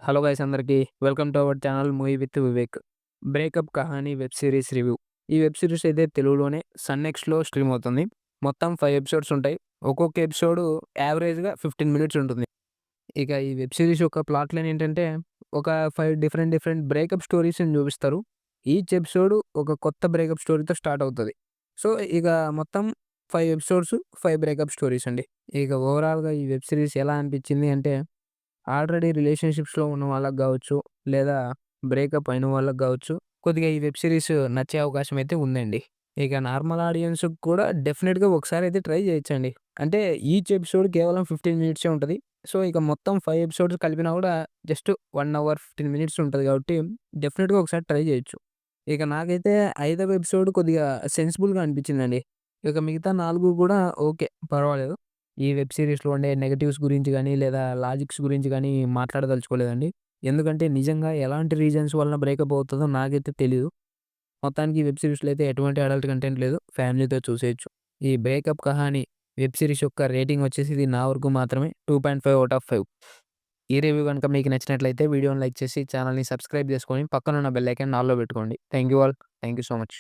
Hello guys అందరికి welcome to our channel movie with Vivek. 'Breakup Kahani' web series review. ఈ web series అయితే తెలుగులోనే sun నెక్స్ట్‌లో stream అవుతుంది. మొత్తం 5 ఎపిసోడ్స్ ఉంటాయి. ఒక్కొక్క ఎపిసోడ్ యావరేజ్‌గా 15 మినిట్స్ ఉంటుంది. ఇక ఈ వెబ్ సిరీస్ యొక్క ప్లాట్ లైన్ ఏంటంటే ఒక 5 డిఫరెంట్ బ్రేకప్ స్టోరీస్‌ని చూపిస్తారు. ఈచ్ ఎపిసోడ్ ఒక కొత్త బ్రేకప్ స్టోరీతో స్టార్ట్ అవుతది. సో, ఇక మొత్తం 5 ఎపిసోడ్స్, 5 బ్రేకప్ స్టోరీస్ అండి. ఇక ఓవరాల్‌గా ఈ వెబ్ సిరీస్ ఎలా అనిపించింది అంటే ఆల్రెడీ రిలేషన్‌షిప్స్‌లో ఉన్న వాళ్ళకి గావచ్చు, లేదా బ్రేకప్ అయిన వాళ్ళకి గావచ్చు, కొద్దిగా ఈ వెబ్ సిరీస్ నచ్చే అవకాశం అయితే ఉందండి. ఇక నార్మల్ ఆడియన్స్‌కి కూడా డెఫినిట్‌గా ఒకసారైతే ట్రై చేయొచ్చండి. అంటే ఈచ్ ఎపిసోడ్ కేవలం 15 మినిట్సే ఉంటది. సో, ఇక మొత్తం 5 ఎపిసోడ్స్ కలిపినా గూడా జస్ట్ 1 అవర్ 15 మినిట్స్ ఉంటది గాబట్టి డెఫినిట్‌గా ఒకసారి ట్రై చేయొచ్చు. ఇక నాకైతే ఐదవ ఎపిసోడ్ కొద్దిగా సెన్సిబుల్‌గా అనిపించిందండి. ఇక మిగతా 4 గూడా ఓకే. పర్వాలేదు. ఈ వెబ్ సీరీస్‌లో ఉండే నెగెటివ్స్ గురించి గాని, లేదా లాజిక్స్ గురించి గాని మాట్లాడదలుచుకోలేదండి. ఎందుకంటే నిజంగా ఎలాంటి రీజన్స్ వలన బ్రేకప్ అవుతదో నాకైతే తెలీదు. మొత్తానికి ఈ వెబ్ సీరీస్‌లో అయితే ఎటువంటి అడల్ట్ కంటెంట్ లేదు. ఫ్యామిలీతో చూసేయొచ్చు. ఈ 'బ్రేకప్ కహాని' వెబ్ సీరీస్ యొక్క రేటింగ్ వచ్చేసి ఇది నా వరకు మాత్రమే 2.5 ఔట్ ఆఫ్ 5. ఈ రివ్యూ గనుక మీకు నచ్చినట్లయితే వీడియోని లైక్ చేసి ఛానెల్‌ని సబ్స్క్రైబ్ చేసుకొని పక్కనున్న బెల్ ఐకాన్ ఆల్‌లో పెట్టుకోండి. Thank you all. Thank you so much.